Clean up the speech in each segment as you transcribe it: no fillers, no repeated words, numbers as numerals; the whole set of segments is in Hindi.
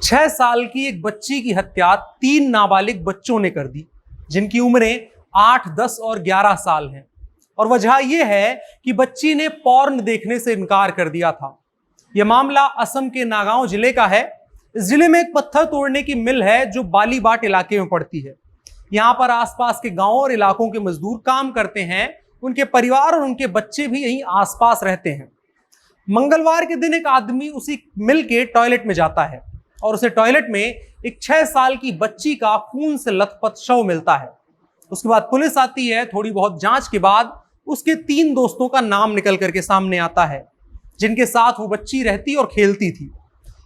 6 साल की एक बच्ची की हत्या 3 नाबालिग बच्चों ने कर दी, जिनकी उम्रें 8, 10 और 11 साल हैं। और वजह यह है कि बच्ची ने पॉर्न देखने से इनकार कर दिया था। यह मामला असम के नागांव जिले का है। इस जिले में एक पत्थर तोड़ने की मिल है जो बालीबाट इलाके में पड़ती है। यहां पर आसपास के गांवों और इलाकों के मजदूर काम करते हैं। उनके परिवार और उनके बच्चे भी यहीं आसपास रहते हैं। मंगलवार के दिन एक आदमी उसी मिल के टॉयलेट में जाता है और उसे टॉयलेट में एक 6 साल की बच्ची का खून से लथपथ शव मिलता है। उसके बाद पुलिस आती है। थोड़ी बहुत जांच के बाद उसके 3 दोस्तों का नाम निकल करके सामने आता है, जिनके साथ वो बच्ची रहती और खेलती थी।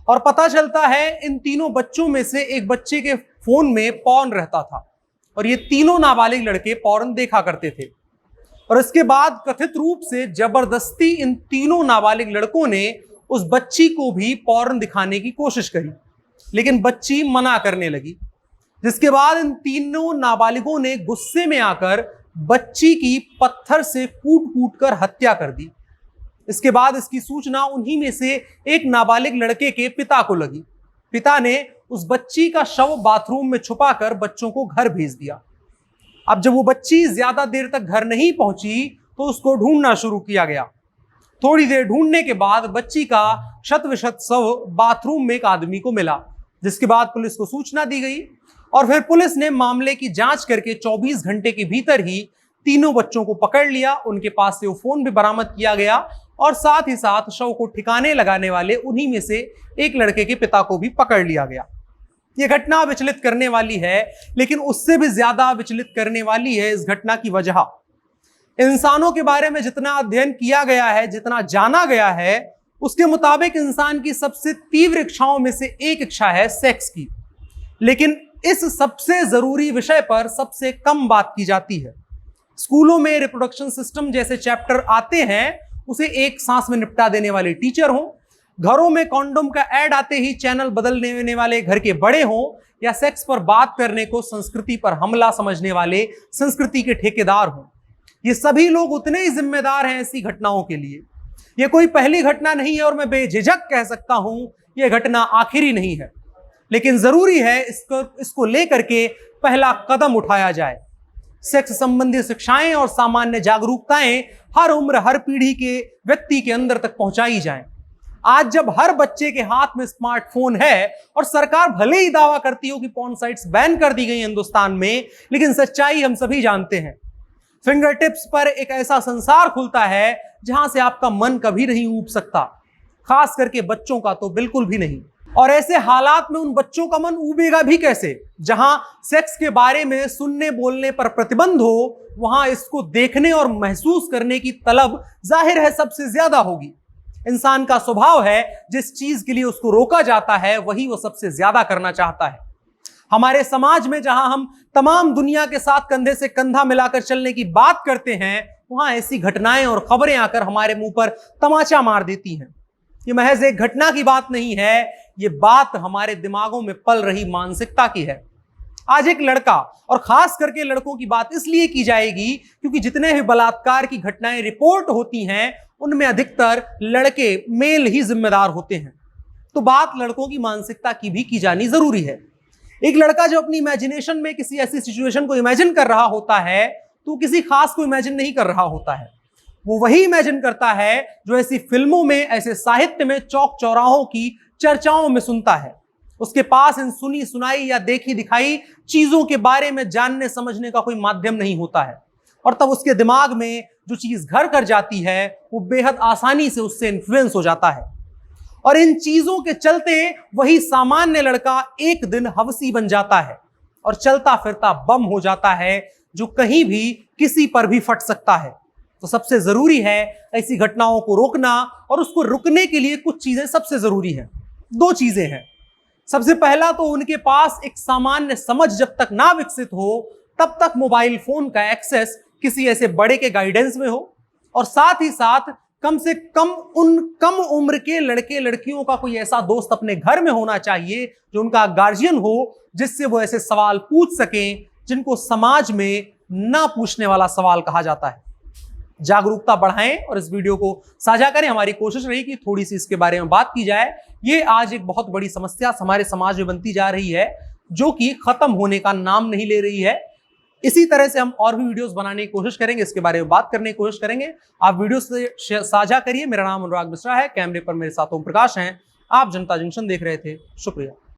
और पता चलता है इन तीनों बच्चों में से एक बच्चे के फोन में पॉर्न रहता था और ये तीनों नाबालिग लड़के पॉर्न देखा करते थे। और इसके बाद कथित रूप से जबरदस्ती इन तीनों नाबालिग लड़कों ने उस बच्ची को भी पॉर्न दिखाने की कोशिश करी, लेकिन बच्ची मना करने लगी। जिसके बाद इन तीनों नाबालिगों ने गुस्से में आकर बच्ची की पत्थर से कूट कूट कर हत्या कर दी। इसके बाद इसकी सूचना उन्हीं में से एक नाबालिग लड़के के पिता को लगी। पिता ने उस बच्ची का शव बाथरूम में छुपाकर बच्चों को घर भेज दिया। अब जब वो बच्ची ज्यादा देर तक घर नहीं पहुंची तो उसको ढूंढना शुरू किया गया। थोड़ी देर ढूंढने के बाद बच्ची का शत-विशत शव बाथरूम में एक आदमी को मिला, जिसके बाद पुलिस को सूचना दी गई और फिर पुलिस ने मामले की जांच करके 24 घंटे के भीतर ही तीनों बच्चों को पकड़ लिया। उनके पास से वो फोन भी बरामद किया गया और साथ ही साथ शव को ठिकाने लगाने वाले उन्हीं में से एक लड़के के पिता को भी पकड़ लिया गया। यह घटना विचलित करने वाली है, लेकिन उससे भी ज्यादा विचलित करने वाली है इस घटना की वजह। इंसानों के बारे में जितना अध्ययन किया गया है, जितना जाना गया है, उसके मुताबिक इंसान की सबसे तीव्र इच्छाओं में से एक इच्छा है सेक्स की। लेकिन इस सबसे जरूरी विषय पर सबसे कम बात की जाती है। स्कूलों में रिप्रोडक्शन सिस्टम जैसे चैप्टर आते हैं, उसे एक सांस में निपटा देने वाले टीचर हों, घरों में कॉन्डोम का ऐड आते ही चैनल बदल देने वाले घर के बड़े हों, या सेक्स पर बात करने को संस्कृति पर हमला समझने वाले संस्कृति के ठेकेदार हों, ये सभी लोग उतने ही जिम्मेदार हैं ऐसी घटनाओं के लिए। यह कोई पहली घटना नहीं है और मैं बेझिझक कह सकता हूं यह घटना आखिरी नहीं है, लेकिन जरूरी है इसको लेकर के पहला कदम उठाया जाए। सेक्स संबंधी शिक्षाएं और सामान्य जागरूकताएं हर उम्र, हर पीढ़ी के व्यक्ति के अंदर तक पहुंचाई जाएं। आज जब हर बच्चे के हाथ में स्मार्टफोन है और सरकार भले ही दावा करती हो कि पॉर्न साइट्स बैन कर दी गई हिंदुस्तान में, लेकिन सच्चाई हम सभी जानते हैं। फिंगर टिप्स पर एक ऐसा संसार खुलता है जहां से आपका मन कभी नहीं ऊब सकता, खास करके बच्चों का तो बिल्कुल भी नहीं। और ऐसे हालात में उन बच्चों का मन ऊबेगा भी कैसे जहां सेक्स के बारे में सुनने बोलने पर प्रतिबंध हो, वहां इसको देखने और महसूस करने की तलब जाहिर है सबसे ज्यादा होगी। इंसान का स्वभाव है जिस चीज के लिए उसको रोका जाता है वही वो सबसे ज्यादा करना चाहता है। हमारे समाज में जहां हम तमाम दुनिया के साथ कंधे से कंधा मिलाकर चलने की बात करते हैं, वहां ऐसी घटनाएं और खबरें आकर हमारे मुंह पर तमाचा मार देती हैं। ये महज एक घटना की बात नहीं है, ये बात हमारे दिमागों में पल रही मानसिकता की है। आज एक लड़का, और खास करके लड़कों की बात इसलिए की जाएगी क्योंकि जितने भी बलात्कार की घटनाएं रिपोर्ट होती हैं उनमें अधिकतर लड़के, मेल ही जिम्मेदार होते हैं। तो बात लड़कों की मानसिकता की भी की जानी जरूरी है। एक लड़का जो अपनी इमेजिनेशन में किसी ऐसी सिचुएशन को इमेजिन कर रहा होता है तो किसी खास को इमेजिन नहीं कर रहा होता है, वो वही इमेजिन करता है जो ऐसी फिल्मों में, ऐसे साहित्य में, चौक चौराहों की चर्चाओं में सुनता है। उसके पास इन सुनी सुनाई या देखी दिखाई चीजों के बारे में जानने समझने का कोई माध्यम नहीं होता है, और तब उसके दिमाग में जो चीज घर कर जाती है वो बेहद आसानी से उससे इन्फ्लुएंस हो जाता है। और इन चीजों के चलते वही सामान्य लड़का एक दिन हवसी बन जाता है और चलता फिरता बम हो जाता है जो कहीं भी किसी पर भी फट सकता है। तो सबसे जरूरी है ऐसी घटनाओं को रोकना, और उसको रुकने के लिए कुछ चीजें सबसे जरूरी हैं। 2 चीजें हैं। सबसे पहला तो उनके पास एक सामान्य समझ जब तक ना विकसित हो तब तक मोबाइल फोन का एक्सेस किसी ऐसे बड़े के गाइडेंस में हो, और साथ ही साथ कम से कम उन कम उम्र के लड़के लड़कियों का कोई ऐसा दोस्त अपने घर में होना चाहिए जो उनका गार्जियन हो, जिससे वो ऐसे सवाल पूछ सकें जिनको समाज में ना पूछने वाला सवाल कहा जाता है। जागरूकता बढ़ाएं और इस वीडियो को साझा करें। हमारी कोशिश रही कि थोड़ी सी इसके बारे में बात की जाए। ये आज एक बहुत बड़ी समस्या हमारे समाज में बनती जा रही है, जो कि खत्म होने का नाम नहीं ले रही है। इसी तरह से हम और भी वीडियोस बनाने की कोशिश करेंगे, इसके बारे में बात करने की कोशिश करेंगे। आप वीडियो से साझा करिए। मेरा नाम अनुराग मिश्रा है, कैमरे पर मेरे साथ ओम प्रकाश हैं। आप जनता जंक्शन देख रहे थे। शुक्रिया।